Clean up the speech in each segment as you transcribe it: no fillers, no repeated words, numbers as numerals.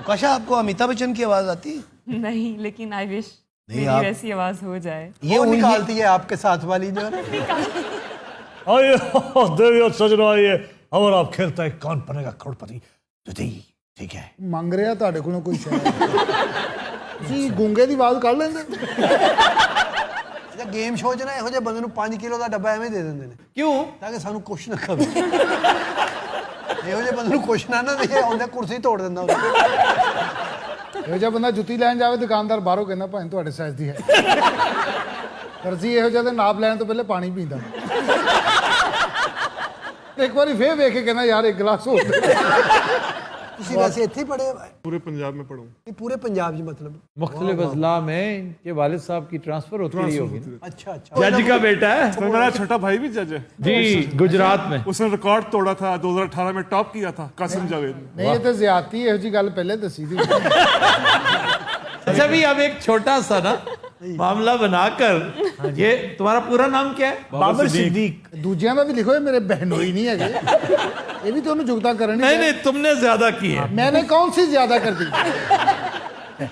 काशा, आपको अमिताभ बच्चन की आवाज आती है? नहीं, लेकिन आई विश मेरी वैसी आवाज हो जाए। ये वो निकालती है आपके साथ वाली जो है। आइए देविया सजना, आइए और आप खेलता है कौन बनेगा करोड़पति। ठीक है, ਮੰਗ ਰਿਹਾ ਤੁਹਾਡੇ ਕੋਲੋਂ ਕੋਈ ਸ਼ਾਇਦ ਤੁਸੀਂ ਗੂੰਗੇ ਦੀ ਆਵਾਜ਼ ਕੱਢ ਲੈਂਦੇ। अच्छा गेम शो च ना ਇਹੋ ਜਿਹੇ ਬੰਦੇ ਨੂੰ 5 ਕਿਲੋ ਦਾ ਡੱਬਾ ਐਵੇਂ ਦੇ ਦਿੰਦੇ ਨੇ। क्यों? ਤਾਂ ਕਿ ਸਾਨੂੰ ਕੁਛ ਨਾ ਕਵੇ। ਇਹੋ ਜਿਹੇ ਬੰਦੇ ਨੂੰ ਕੁਛ ਨਾ ਦੇ ਆਉਂਦੇ ਕੁਰਸੀ ਤੋੜ ਦਿੰਦਾ ਉਹਦੀ। ਇਹੋ ਜਿਹਾ ਬੰਦਾ ਜੁੱਤੀ ਲੈਣ ਜਾਵੇ ਦੁਕਾਨਦਾਰ ਬਾਹਰੋਂ ਕਹਿੰਦਾ ਭਾਵੇਂ ਤੁਹਾਡੇ ਸਾਈਜ਼ ਦੀ ਹੈ। ਦਰਜੀ ਇਹੋ ਜਿਹਾ ਤੇ ਨਾਪ ਲੈਣ ਤੋਂ ਪਹਿਲੇ ਪਾਣੀ ਪੀਂਦਾ। ਇੱਕ ਵਾਰੀ ਫੇਰ ਵੇਖ ਕੇ ਕਹਿੰਦਾ ਯਾਰ ਇੱਕ ਗਲਾਸ ਹੋਰ ਦੇ। ਤੁਸੀਂ ਵੈਸੇ ਇੱਥੇ ਹੀ ਪੜ੍ਹੇ? पूरे पंजाब में पढ़ूँ। ਇਹ ਪੂਰੇ ਪੰਜਾਬ 'ਚ मतलब। मुख्तलिफ अजला में इनके वालिद साहब की ट्रांसफर होती रही होगी ना? अच्छा अच्छा। जज का बेटा है तो मेरा छोटा भाई भी जज है जी, गुजरात में। उसने रिकॉर्ड तोड़ा था, 2018 में टॉप किया था कासिम जावेद ने। ਨਹੀਂ ਇਹ ਤੇ ਜ਼ਿਆਦਤੀ ਇਹੋ ਜੀ ਗੱਲ ਪਹਿਲੇ ਦੱਸੀ ਦੀ। अच्छा भी अब एक छोटा सा ना मामला बनाकर, ये तुम्हारा पूरा नाम क्या है? बाबर सिद्दीक। ਦੂਜਿਆਂ ਦਾ ਵੀ ਲਿਖੋ, ਇਹ ਮੇਰੇ ਬਹਿਨੋਈ ਨਹੀਂ ਹੈਗੇ। ਇਹ ਵੀ ਤੁਹਾਨੂੰ जुगता करनी नहीं नहीं, तुमने ज्यादा की है। मैंने कौन सी ज्यादा कर दी?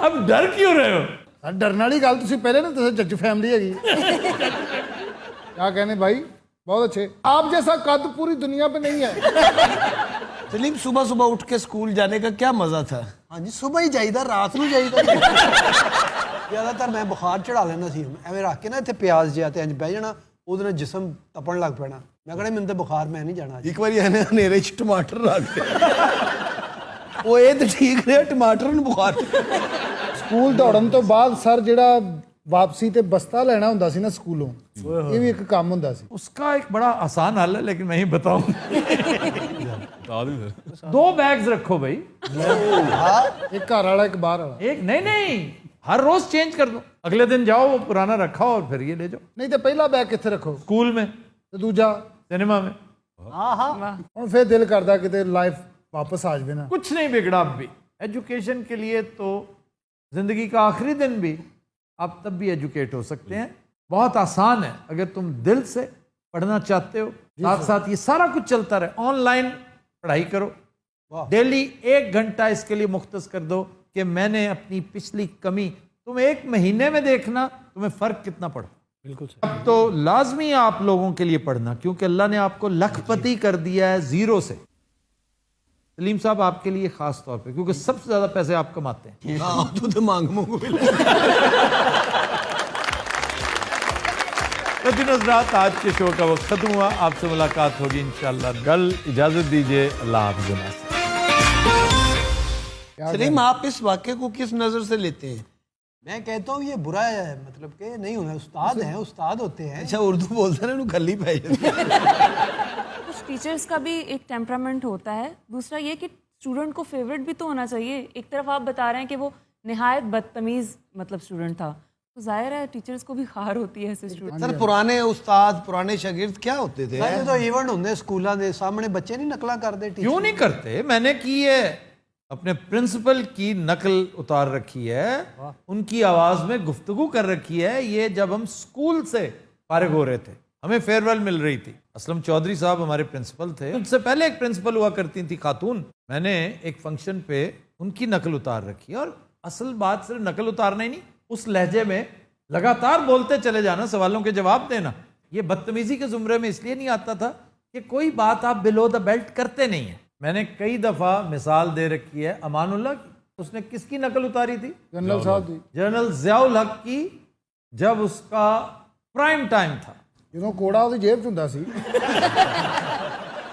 अब डर क्यों रहे हो? डरने वाली गल तुसी पहले ना दसो जज फैमिली हैगी। क्या कहने भाई, बहुत अच्छे। आप जैसा कद पूरी दुनिया पे नहीं है। सलीम, सुबह सुबह उठ के स्कूल जाने का क्या मजा था? हाँ जी, सुबह ही जाइदा, रात ਨੂੰ ਜਾਈਦਾ। ਜ਼ਿਆਦਾਤਰ ਮੈਂ ਬੁਖਾਰ ਚੜਾ ਲੈਂਦਾ ਸੀ, ਐਵੇਂ ਰੱਖ ਕੇ ਨਾ ਇੱਥੇ ਪਿਆਜ਼ ਜਿਹਾ ਤੇ ਇੰਜ ਬਹਿ ਜਾਣਾ, ਉਹਦੇ ਨਾਲ ਜਿਸਮ ਤਪਣ ਲੱਗ ਪੈਣਾ। ਮੈਂ ਕਹਿੰਦਾ ਮੈਨੂੰ ਤਾਂ ਬੁਖਾਰ, ਮੈਂ ਨਹੀਂ ਜਾਣਾ। ਇੱਕ ਵਾਰੀ ਇਹਨੇ ਹਨੇਰੇ 'ਚ ਟਮਾਟਰ ਰੱਖ ਦਿੱਤੇ। ਉਹ ਇਹ ਤਾਂ ਠੀਕ ਰਿਹਾ, ਟਮਾਟਰ ਨੂੰ ਬੁਖਾਰ। ਸਕੂਲ ਦੌੜਨ ਤੋਂ ਬਾਅਦ ਸਰ ਜਿਹੜਾ ਵਾਪਸੀ ਤੇ ਬਸਤਾ ਲੈਣਾ ਹੁੰਦਾ ਸੀ ਨਾ ਸਕੂਲੋਂ, ਇਹ ਵੀ ਇੱਕ ਕੰਮ ਹੁੰਦਾ ਸੀ। उसका एक बड़ा आसान हल है, लेकिन मैं ही बताऊं। 2 बैग्स रखो भाई, ਇੱਕ ਘਰ ਵਾਲਾ ਇੱਕ ਬਾਹਰ ਵਾਲਾ। एक नहीं नहीं, हर रोज चेंज कर दो। अगले दिन जाओ वो पुराना रखा और फिर ये ले जाओ। ਨਹੀਂ ਤੇ ਪਹਿਲਾ ਬੈਗ ਕਿੱਥੇ ਰੱਖੋ स्कूल में, ਤੇ ਦੂਜਾ। सिनेमा में। ਹੁਣ ਫਿਰ ਦਿਲ ਕਰਦਾ ਕਿਤੇ ਲਾਈਫ ਵਾਪਸ ਆ ਜਾਵੇ ਨਾ। कुछ नहीं बिगड़ा अब भी। एजुकेशन के लिए तो जिंदगी का आखिरी दिन भी आप तब भी एजुकेट हो सकते हैं। बहुत आसान है अगर तुम दिल से पढ़ना चाहते हो। साथ साथ ये सारा कुछ चलता रहे। ऑनलाइन पढ़ाई करो, डेली 1 घंटा इसके लिए मुख्तस कर दो कि मैंने अपनी पिछली कमी, तुम 1 महीने में देखना तुम्हें फर्क कितना पड़ा। बिल्कुल। अब तो लाजमी है आप लोगों के लिए पढ़ना, क्योंकि अल्लाह ने आपको लखपति कर दिया है जीरो से। सलीम साहब आपके लिए खास तौर पे, क्योंकि सबसे ज्यादा पैसे आप कमाते हैं। हाँ, तो मांग मिले। तो दिन रात आज के शो का वक्त खत्म हुआ। आपसे मुलाकात होगी इंशाल्लाह कल। इजाजत दीजिए, अल्लाह हाफ़िज़। सलीम, आप इस वाक्य को किस नजर से लेते हैं? मैं कहता हूँ ये बुरा है, मतलब कि नहीं होना। उस्ताद हैं, उस्ताद होते हैं। अच्छा, उर्दू बोलते हैं ना, गली पे। कुछ टीचर्स का भी एक टेम्परामेंट होता है। दूसरा ये कि स्टूडेंट को फेवरेट भी तो होना चाहिए। एक तरफ आप बता रहे हैं कि वो निहायत बदतमीज़ मतलब स्टूडेंट था, तो जाहिर है टीचर्स को भी खार होती है ऐसे स्टूडेंट। सर, पुराने उस्ताद, पुराने शागिर्द क्या होते थे? ਜਦੋਂ ਇਵੈਂਟ ਹੁੰਦੇ ਸਕੂਲਾਂ ਦੇ ਸਾਹਮਣੇ ਬੱਚੇ ਨਹੀਂ ਨਕਲਾਂ ਕਰਦੇ क्यों नहीं करते? मैंने की है, अपने प्रिंसिपल की नकल उतार रखी है, उनकी आवाज में गुफ्तगू कर रखी है। ये जब हम स्कूल से फारिग हो रहे थे, हमें फेयरवेल मिल रही थी। असलम चौधरी साहब हमारे प्रिंसिपल थे। उनसे पहले एक प्रिंसिपल हुआ करती थी खातून। मैंने एक फंक्शन पे उनकी नकल उतार रखी, और असल बात सिर्फ नकल उतारना ही नहीं, उस लहजे में लगातार बोलते चले जाना, सवालों के जवाब देना। ये बदतमीजी के जुमरे में इसलिए नहीं आता था कि कोई बात आप बिलो द बेल्ट करते नहीं है। मैंने कई दफा मिसाल दे रखी है अमानुल्लाह की। उसने किसकी नकल उतारी थी? जनरल साहब दी। जनरल ज़ियाउल हक की, जब उसका प्राइम टाइम था। ਜਦੋਂ ਕੋੜਾ ਉਹਦੀ ਜੇਬ 'ਚ ਹੁੰਦਾ ਸੀ।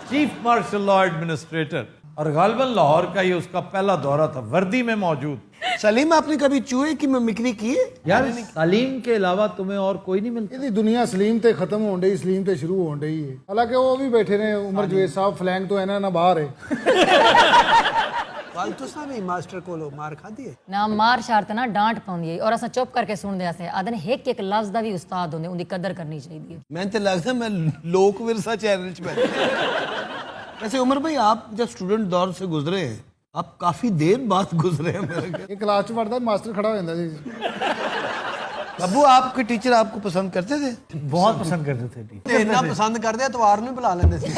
चीफ मार्शल लॉ एडमिनिस्ट्रेटर, और गालिबन लाहौर का ये उसका पहला दौरा था, वर्दी में मौजूद। सलीम, आपने कभी चूहे की मिमिक्री की है? यार सलीम के अलावा तुम्हें और कोई नहीं मिलता। ਇਹਦੀ ਦੁਨੀਆ ਸਲੀਮ ਤੇ ਖਤਮ ਹੋਣ ਡਈ, ਸਲੀਮ ਤੇ ਸ਼ੁਰੂ ਹੋਣ ਡਈ ਹੈ। ਹਾਲਾਂਕਿ ਉਹ ਵੀ ਬੈਠੇ ਨੇ ਉਮਰ ਜਵੇਦ ਸਾਹਿਬ, ਫਲੈਂਗ ਤੋਂ ਇਹਨਾਂ ਨਾਲ ਬਾਹਰ ਹੈ। फालतू सा भी मास्टर को मार खाती है ना मार शारत ना डांट पाउंदी है और असा चुप करके सुनदे आसे आदन एक एक लफ्ज दा भी उस्ताद होंदे उनकी कदर करनी चाहिए। मैंने तो लगता मैं लोक विरसा चैनल च बैठा। वैसे उमर भाई, आप जब स्टूडेंट दौर से गुजरे हैं, आप काफी देर बाद गुजरे हैं मेरे ख्याल। ਇਹ ਕਲਾਸ 'ਚ ਪੜਦਾ ਮਾਸਟਰ ਖੜਾ ਹੋ ਜਾਂਦਾ ਸੀ। अबू आपके टीचर आपको पसंद करते थे? बहुत पसंद करते थे टीचर। ਤੇ ਇੰਨਾ ਪਸੰਦ ਕਰਦੇ ਆ ਤਵਾਰ ਨੂੰ ਹੀ ਬੁਲਾ ਲੈਂਦੇ ਸੀ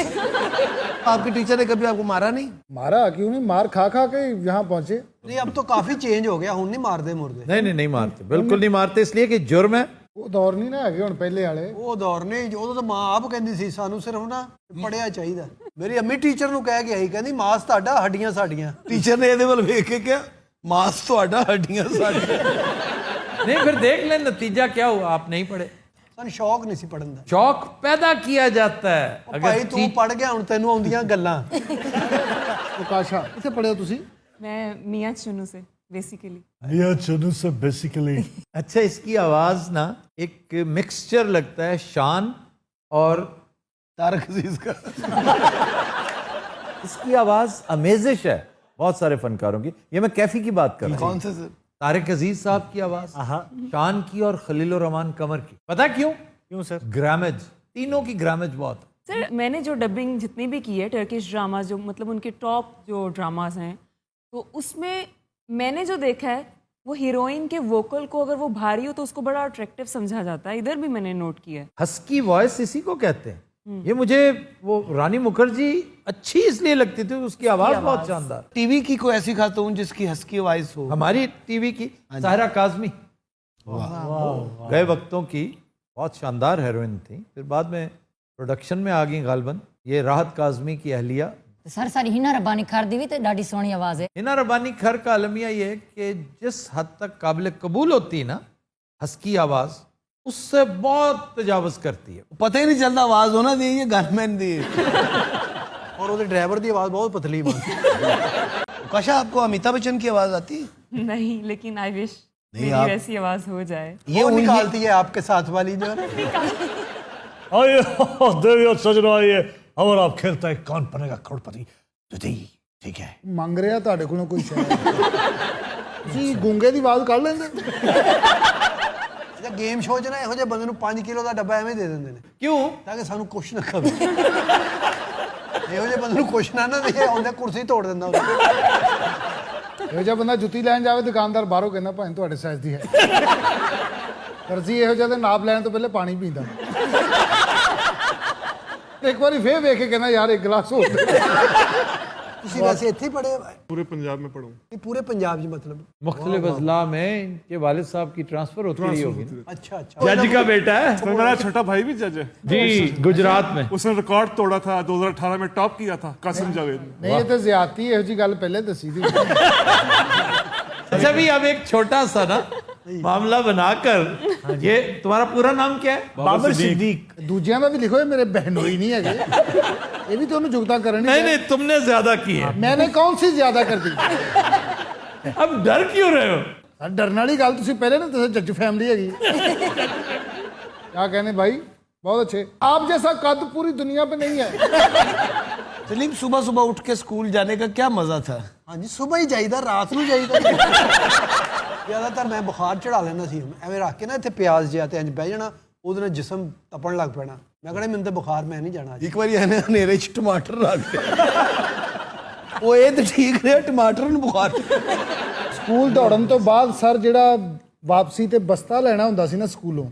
आपके टीचर ने कभी आपको मारा नहीं? मारा क्यों नहीं, मार खा खा के यहाँ पहुंचे। ਨਹੀਂ ਅਬ ਤਾਂ ਕਾਫੀ ਚੇਂਜ ਹੋ ਗਿਆ ਹੁਣ ਨਹੀਂ ਮਾਰਦੇ ਮੁਰਦੇ नहीं नहीं नहीं मारते, बिल्कुल नहीं मारते, इसलिए कि जुर्म है। ਉਹ ਦੌਰ ਨਹੀਂ ਨਾ ਹੈਗੇ ਹੁਣ ਪਹਿਲੇ ਵਾਲੇ। ਉਹ ਦੌਰ ਨਹੀਂ ਉਦੋਂ ਤਾਂ ਮਾਂ ਆਪ ਕਹਿੰਦੀ ਸੀ ਸਾਨੂੰ ਸਿਰਫ ਨਾ ਪੜਿਆ ਚਾਹੀਦਾ। ਮੇਰੀ ਅੰਮੀ ਟੀਚਰ ਨੂੰ ਕਹਿ ਕੇ ਆਈ ਕਹਿੰਦੀ ਮਾਸ ਤੁਹਾਡਾ ਹੱਡੀਆਂ ਸਾਡੀਆਂ। टीचर ने ਇਹਦੇ ਵੱਲ ਵੇਖ ਕੇ ਕਿਹਾ ਮਾਸ ਤੁਹਾਡਾ ਹੱਡੀਆਂ ਸਾਡੀਆਂ। नहीं फिर देख लें नतीजा क्या हुआ, आप नहीं पढ़े। ਸਾਨੂੰ ਸ਼ੌਕ ਨਹੀਂ ਸੀ ਪੜਨ ਦਾ। शौक पैदा किया जाता है ਉਹ ਭਾਈ ਤੂੰ ਪੜ ਗਿਆ ਹੁਣ ਤੈਨੂੰ ਆਉਂਦੀਆਂ ਗੱਲਾਂ। ਪ੍ਰਕਾਸ਼ਾ ਕਿੱਥੇ ਪੜਿਆ ਤੁਸੀਂ? मैं मियाँ चुनू से बेसिकली। ये चुनू से बेसिकली अच्छा, इसकी आवाज ना एक मिक्सचर लगता है शान और तारक अजीज का। इसकी आवाज अमेजिश है बहुत सारे फनकारों की। ये मैं कैफी की बात कर रहा हूँ। कौन से सर? तारिक अजीज साहब की आवाज, शान की और खलील रहमान कमर की। पता क्यों? क्यों सर? ग्रामेज, तीनों की ग्रामेज बहुत। सर मैंने जो डबिंग जितनी भी की है टर्किश ड्रामा, जो मतलब उनके टॉप जो ड्रामाज हैं, तो उसमें मैंने जो देखा है वो हीरोइन के वोकल को अगर वो भारी हो तो उसको बड़ा अट्रैक्टिव समझा जाता है। इधर भी मैंने नोट किया है। हस्की वॉइस इसी को कहते हैं। ये मुझे वो रानी मुखर्जी अच्छी इसलिए लगती थी, उसकी आवाज बहुत शानदार। टीवी की कोई ऐसी खातून जिसकी हस्की वॉइस हो? हमारी टीवी की साहिरा काजमी गए वक्तों की बहुत शानदार हीरोइन थी, फिर बाद में प्रोडक्शन में आ गई गालबन। ये राहत काजमी की अहलिया। सर सारी हिना रब्बानी खार दी भी तो डाडी सोहनी आवाज है। हिना रब्बानी खर का अलमिया ये है कि जिस हद तक काबिल कबूल होती है ना हस्की आवाज, उससे बहुत तजावज करती है। पता ही नहीं चलता आवाज होना दी ये गनमैन दी। और ਉਹਦੇ ਡਰਾਈਵਰ ਦੀ ਆਵਾਜ਼ ਬਹੁਤ ਪਤਲੀ ਬਣ। काशा आपको अमिताभ बच्चन की आवाज आती है? नहीं, लेकिन आई विश नहीं, मेरी आप- वैसी आवाज हो जाए। ये वो उन्हीं- निकालती है आपके साथ वाली जो है ना। आइए देवियों सजनों आइए, और आप खेलता है कौन बनेगा करोड़पति। जुदी ठीक है। ਮੰਗ ਰਿਹਾ ਤੁਹਾਡੇ ਕੋਲੋਂ ਕੋਈ ਸ਼ਾਇਦ। ਤੁਸੀਂ ਗੂੰਗੇ ਦੀ ਆਵਾਜ਼ ਕੱਢ ਲੈਂਦੇ? ਜਾਂ ਗੇਮ ਸ਼ੋਅ 'ਚ ਨਾ ਇਹੋ ਜਿਹੇ ਬੰਦੇ ਨੂੰ 5 ਕਿਲੋ ਦਾ ਡੱਬਾ ਐਵੇਂ ਦੇ ਦਿੰਦੇ ਨੇ क्यों? ਤਾਂ ਕਿ ਸਾਨੂੰ ਕੁਛ ਨਾ ਖਾਵੇ। ਇਹੋ ਜਿਹੇ ਬੰਦੇ ਨੂੰ ਕੁਛ ਨਾ ਦੇ ਆਉਂਦੇ ਕੁਰਸੀ ਤੋੜ ਦਿੰਦਾ ਉਹਦੀ। ਇਹੋ ਜਿਹਾ ਬੰਦਾ ਜੁੱਤੀ ਲੈਣ ਜਾਵੇ ਦੁਕਾਨਦਾਰ ਬਾਹਰੋਂ ਕਹਿੰਦਾ ਭਾਵੇਂ ਤੁਹਾਡੇ ਸਾਈਜ਼ ਦੀ ਹੈ। ਦਰਜੀ ਇਹੋ ਜਿਹਾ ਦੇ ਨਾਪ ਲੈਣ ਤੋਂ ਪਹਿਲੇ ਪਾਣੀ ਪੀਂਦਾ। ਇੱਕ ਵਾਰੀ ਫੇਰ ਵੇਖ ਕੇ ਕਹਿੰਦਾ ਯਾਰ ਇੱਕ ਗਲਾਸ ਹੋਰ ਦੇ। ਤੁਸੀਂ ਵੈਸੇ ਇੱਥੇ ਹੀ ਪੜ੍ਹੇ ਹੋ? पूरे पंजाब में पढ़ूँ। ਇਹ ਪੂਰੇ ਪੰਜਾਬ 'ਚ ਮਤਲਬ? मुख्तलिफ अजला में इनके वालिद साहब की ट्रांसफर होती रही होगी ना। अच्छा अच्छा। जज का बेटा है तो मेरा छोटा भाई भी जज है जी, गुजरात में। उसने रिकॉर्ड तोड़ा था 2018 में, टॉप किया था कासिम जावेद ने। ਨਹੀਂ ਇਹ ਤਾਂ ਜ਼ਿਆਦਤੀ ਇਹੋ ਜੀ ਗੱਲ ਪਹਿਲੇ ਦੱਸੀ ਦੀ। अच्छा भी अब एक छोटा सा ना मामला बनाकर, ये तुम्हारा पूरा नाम क्या है? बाबर सिद्दीक। ਦੂਜਿਆਂ ਦਾ ਵੀ ਲਿਖੋ, ਇਹ ਮੇਰੇ ਬਹਿਨੋਈ ਨਹੀਂ ਹੈਗੇ। ਇਹ ਵੀ ਤੁਹਾਨੂੰ ਜੁਗਤਾ ਕਰਨ नहीं नहीं, तुमने ज्यादा की है। मैंने कौन सी ज्यादा कर दी? अब डर क्यों रहे हो? डरने वाली गल तुसी पहले ना दसो जज फैमिली हैगी। क्या कहने भाई, बहुत अच्छे। आप जैसा कद पूरी दुनिया पे नहीं है। सलीम, सुबह सुबह उठ के स्कूल जाने का क्या मजा था? ਹਾਂਜੀ ਸਵੇਰ ਹੀ ਜਾਈਦਾ, ਰਾਤ ਨੂੰ ਜਾਈਦਾ। ਜ਼ਿਆਦਾਤਰ ਮੈਂ ਬੁਖਾਰ ਚੜਾ ਲੈਂਦਾ ਸੀ, ਐਵੇਂ ਰੱਖ ਕੇ ਨਾ ਇੱਥੇ ਪਿਆਜ਼ ਜਿਹਾ ਤੇ ਇੰਜ ਬਹਿ ਜਾਣਾ, ਉਹਦੇ ਨਾਲ ਜਿਸਮ ਤਪਣ ਲੱਗ ਪੈਣਾ। ਮੈਂ ਕਹਿੰਦਾ ਮੈਨੂੰ ਤਾਂ ਬੁਖਾਰ, ਮੈਂ ਨਹੀਂ ਜਾਣਾ ਅੱਜ। ਇੱਕ ਵਾਰੀ ਇਹਨੇ ਹਨੇਰੇ 'ਚ ਟਮਾਟਰ ਰੱਖ ਦਿੱਤੇ। ਉਹ ਇਹ ਤਾਂ ਠੀਕ ਰਿਹਾ, ਟਮਾਟਰ ਨੂੰ ਬੁਖਾਰ। ਸਕੂਲ ਦੌੜਨ ਤੋਂ ਬਾਅਦ ਸਰ ਜਿਹੜਾ ਵਾਪਸੀ ਤੇ ਬਸਤਾ ਲੈਣਾ ਹੁੰਦਾ ਸੀ ਨਾ ਸਕੂਲੋਂ,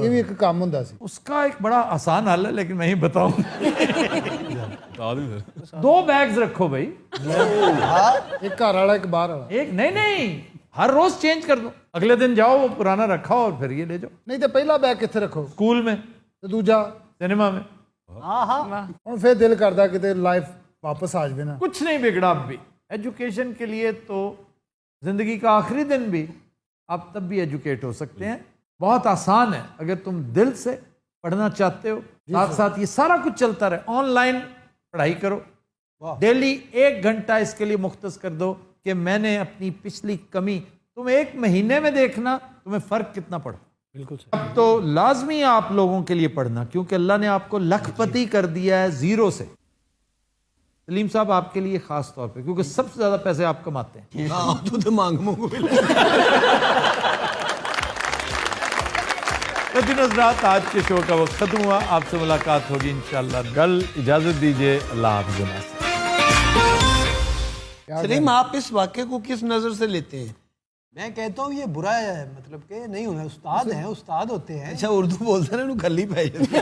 ਇਹ ਵੀ ਇੱਕ ਕੰਮ ਹੁੰਦਾ ਸੀ। उसका एक बड़ा आसान हल है, लेकिन मैं ही बताऊं। 2 बैग्स रखो भाई, ਇੱਕ ਘਰ ਵਾਲਾ ਇੱਕ ਬਾਹਰ ਵਾਲਾ। एक नहीं नहीं, हर रोज चेंज कर दो। अगले दिन जाओ वो पुराना रखा और फिर ये ले जाओ। ਨਹੀਂ ਤੇ ਪਹਿਲਾ ਬੈਗ ਕਿੱਥੇ ਰੱਖੋ स्कूल में, ਤੇ ਦੂਜਾ सिनेमा में। ਹੁਣ ਫੇਰ ਦਿਲ ਕਰਦਾ ਕਿਤੇ ਲਾਈਫ ਵਾਪਸ ਆ ਜਾਵੇ ਨਾ। कुछ नहीं बिगड़ा अब भी। एजुकेशन के लिए तो जिंदगी का आखिरी दिन भी आप तब भी एजुकेट हो सकते हैं। बहुत आसान है अगर तुम दिल से पढ़ना चाहते हो। साथ साथ ये सारा कुछ चलता रहे, ऑनलाइन पढ़ाई करो। डेली 1 घंटा इसके लिए मुख्तस कर दो कि मैंने अपनी पिछली कमी, तुम 1 महीने में देखना तुम्हें फर्क कितना पड़ा। बिल्कुल। अब तो लाजमी है आप लोगों के लिए पढ़ना, क्योंकि अल्लाह ने आपको लखपति कर दिया है जीरो से। सलीम साहब आपके लिए खास तौर पे, क्योंकि सबसे ज्यादा पैसे आप कमाते हैं। हाँ, तू तो मांग मुंह मिले। तो दिन रात आज के शो का वक्त खत्म हुआ। आपसे मुलाकात होगी इंशाल्लाह कल। इजाजत दीजिए, अल्लाह हाफ़िज़। सलीम, आप इस वाक्य को किस नजर से लेते हैं? मैं कहता हूँ ये बुरा है, मतलब कि नहीं होना, उस्ताद हैं, उस्ताद होते हैं। अच्छा उर्दू बोलते हैं ना खली पै जाती है।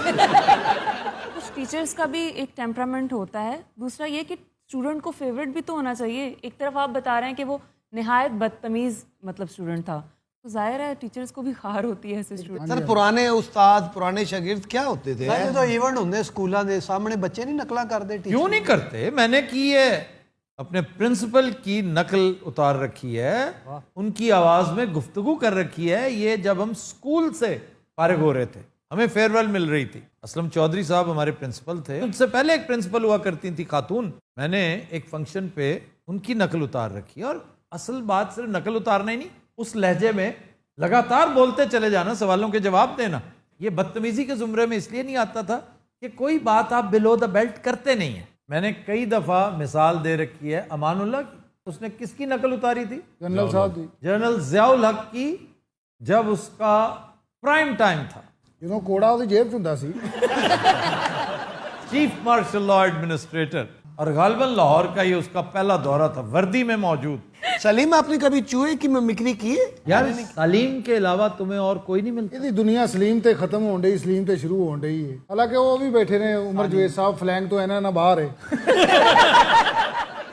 कुछ टीचर्स का भी एक टेम्परामेंट होता है, दूसरा ये कि स्टूडेंट को फेवरेट भी तो होना चाहिए। एक तरफ आप बता रहे हैं कि वो निहायत बदतमीज़ मतलब स्टूडेंट था, तो जाहिर है टीचर्स को भी खार होती है ऐसे स्टूडेंट। सर पुराने उस्ताद पुराने शागिर्द क्या होते थे? सारे तो इवेंट होंगे स्कूलों के सामने, बच्चे नहीं नकला करते टीचर। क्यों नहीं करते? मैंने की है, अपने प्रिंसिपल की नकल उतार रखी है, उनकी आवाज में गुफ्तगू कर रखी है। ये जब हम स्कूल से फारिग हो रहे थे, हमें फेयरवेल मिल रही थी, असलम चौधरी साहब हमारे प्रिंसिपल थे, उनसे पहले एक प्रिंसिपल हुआ करती थी खातून। मैंने एक फंक्शन पे उनकी नकल उतार रखी है, और असल बात सिर्फ नकल उतारना ही नहीं, उस लहजे में लगातार बोलते चले जाना, सवालों के जवाब देना। ये बदतमीजी के जुमरे में इसलिए नहीं आता था कि कोई बात आप बिलो द बेल्ट करते नहीं है। मैंने कई दफा मिसाल दे रखी है अमानुल्लाह की, उसने किसकी नकल उतारी थी? जनरल साहब जी, जनरल जियाउल हक की, जब उसका प्राइम टाइम था। ਜਦੋਂ ਕੋੜਾ ਉਹਦੀ ਜੇਬ 'ਚ ਹੁੰਦਾ ਸੀ। चीफ मार्शल लॉ एडमिनिस्ट्रेटर, और गालबन लाहौर का ये उसका पहला दौरा था, वर्दी में मौजूद। सलीम आपने कभी चूहे की मिमिक्री की है? यार सलीम के अलावा तुम्हें और कोई नहीं मिलता। ਇਹਦੀ ਦੁਨੀਆ ਸਲੀਮ ਤੇ ਖਤਮ ਹੋਣ ਡਈ, ਸਲੀਮ ਤੇ ਸ਼ੁਰੂ ਹੋਣ ਡਈ ਹੈ। ਹਾਲਾਂਕਿ ਉਹ ਵੀ ਬੈਠੇ ਨੇ ਉਮਰ ਜਵੇਦ ਸਾਹਿਬ, ਫਲੈਂਗ ਤੋਂ ਇਹਨਾਂ ਨਾਲ ਬਾਹਰ ਹੈ।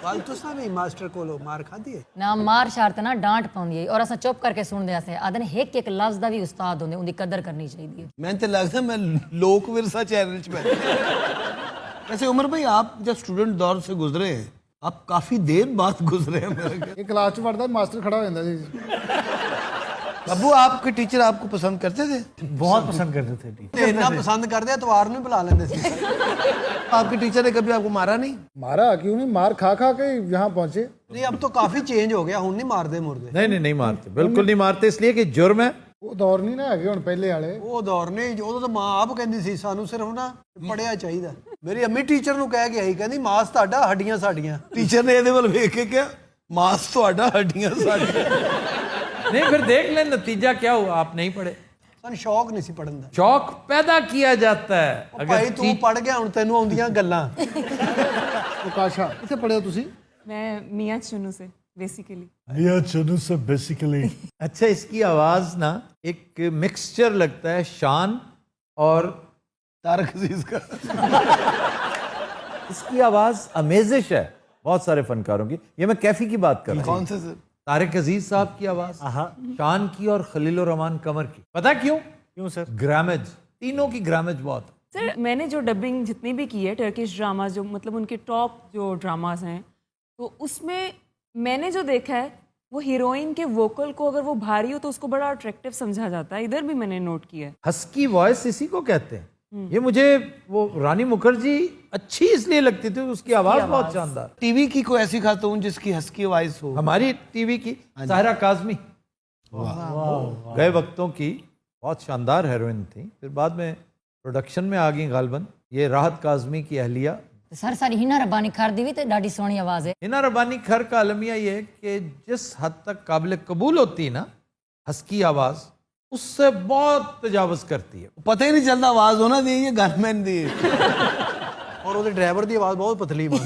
फालतू सा भी मास्टर को मार खाती है। ਨਾ ਮਾਰ ਸ਼ਰਤ ਨਾ ਡਾਂਟ ਪਾਉਂਦੀ ਹੈ, ਔਰ ਅਸਾਂ ਚੁੱਪ ਕਰਕੇ ਸੁਣਦੇ ਆਸੇ ਆਦਨ ਇੱਕ ਇੱਕ ਲਫ਼ਜ਼ ਦਾ ਵੀ ਉਸਤਾਦ ਹੁੰਦੇ, ਉਹਦੀ ਕਦਰ ਕਰਨੀ ਚਾਹੀਦੀ ਹੈ। मैंने तो लगता है मैं लोक विरसा चैनल च बैठा। वैसे उमर भाई आप जब स्टूडेंट दौर से गुजरे हैं, आप काफी देर बाद गुजरे हैं मेरे ख्याल। ਇਹ ਕਲਾਸ 'ਚ ਪੜਦਾ ਮਾਸਟਰ ਖੜਾ ਹੋ ਜਾਂਦਾ ਸੀ। अबू आपके टीचर आपको पसंद करते थे? बहुत पसंद करते थे टीचर। ਤੇ ਇੰਨਾ ਪਸੰਦ ਕਰਦੇ ਐਤਵਾਰ ਨੂੰ ਬੁਲਾ ਲੈਂਦੇ ਸੀ। आपके टीचर ने कभी आपको मारा नहीं? मारा क्यों नहीं, मार खा खा के यहाँ पहुंचे। नहीं अब तो काफी चेंज हो गया, हुन नहीं मारदे मुर्दे। नहीं मारते, बिल्कुल नहीं मारते, इसलिए कि जुर्म है। ਉਹ ਦੌਰ ਨਹੀਂ ਨਾ ਹੈਗੇ ਹੁਣ ਪਹਿਲੇ ਵਾਲੇ। ਉਹ ਦੌਰ ਨੇ, ਉਦੋਂ ਤਾਂ ਮਾਂ ਆਪ ਕਹਿੰਦੀ ਸੀ ਸਾਨੂੰ ਸਿਰਫ ਨਾ ਪੜਿਆ ਚਾਹੀਦਾ। ਮੇਰੀ ਅੰਮੀ ਟੀਚਰ ਨੂੰ ਕਹਿ ਕੇ ਆਈ, ਕਹਿੰਦੀ ਮਾਸ ਤੁਹਾਡਾ ਹੱਡੀਆਂ ਸਾਡੀਆਂ। टीचर ने ਇਹਦੇ ਵੱਲ ਵੇਖ ਕੇ ਕਿਹਾ ਮਾਸ ਤੁਹਾਡਾ ਹੱਡੀਆਂ ਸਾਡੀਆਂ। नहीं, फिर देख ले नतीजा क्या हुआ, आप नहीं पढ़े। ਸਾਨੂੰ ਸ਼ੌਕ ਨਹੀਂ ਸੀ ਪੜਨ ਦਾ। शौक पैदा किया जाता है। ਉਹ ਭਾਈ ਤੂੰ ਪੜ ਗਿਆ, ਹੁਣ ਤੈਨੂੰ ਆਉਂਦੀਆਂ ਗੱਲਾਂ। ਪ੍ਰਕਾਸ਼ਾ ਕਿੱਥੇ ਪੜਿਆ ਤੁਸੀਂ? मैं मियाँ चुनू से बेसिकली। मियां चुनू से बेसिकली अच्छा, इसकी आवाज ना एक मिक्सचर लगता है शान और तारक अजीज का। इसकी आवाज अमेजिश है बहुत सारे फनकारों की। ये मैं कैफी की बात कर रहा हूँ। कौन से सर? तारिक अजीज साहब की आवाज, शान की और खलील रहमान कमर की। पता क्यों? क्यों सर? ग्रामेज, तीनों की ग्रामेज बहुत। सर मैंने जो डबिंग जितनी भी की है टर्किश ड्रामा, जो मतलब उनके टॉप जो ड्रामाज हैं, तो उसमें मैंने जो देखा है वो हीरोइन के वोकल को अगर वो भारी हो तो उसको बड़ा अट्रैक्टिव समझा जाता है। इधर भी मैंने नोट किया है। हस्की वॉइस इसी को कहते हैं। ये मुझे वो रानी मुखर्जी अच्छी इसलिए लगती थी, उसकी आवाज बहुत शानदार। टीवी की कोई ऐसी खातून जिसकी हस्की वॉइस हो? हमारी टीवी की साहिरा काजमी, गए वक्तों की बहुत शानदार हेरोइन थी। फिर बाद में प्रोडक्शन में आ गई गालबन, ये राहत काजमी की अहलिया। ਸਰ ਸਾਰੀ ਹਿਨਾ ਰੱਬਾਨੀ ਖਰ ਦੀ ਵੀ ਤੇ ਡਾਡੀ ਸੋਹਣੀ ਆਵਾਜ਼ ਹੈ। हिना रबानी खर का अलमिया ये है कि जिस हद तक काबिल कबूल होती है ना हस्की आवाज, उससे बहुत तजावज करती है। पता ही नहीं चलता आवाज होना दी ये गनमैन दी। ਔਰ ਉਹਦੇ ਡਰਾਈਵਰ ਦੀ ਆਵਾਜ਼ ਬਹੁਤ ਪਤਲੀ ਮਾਂ।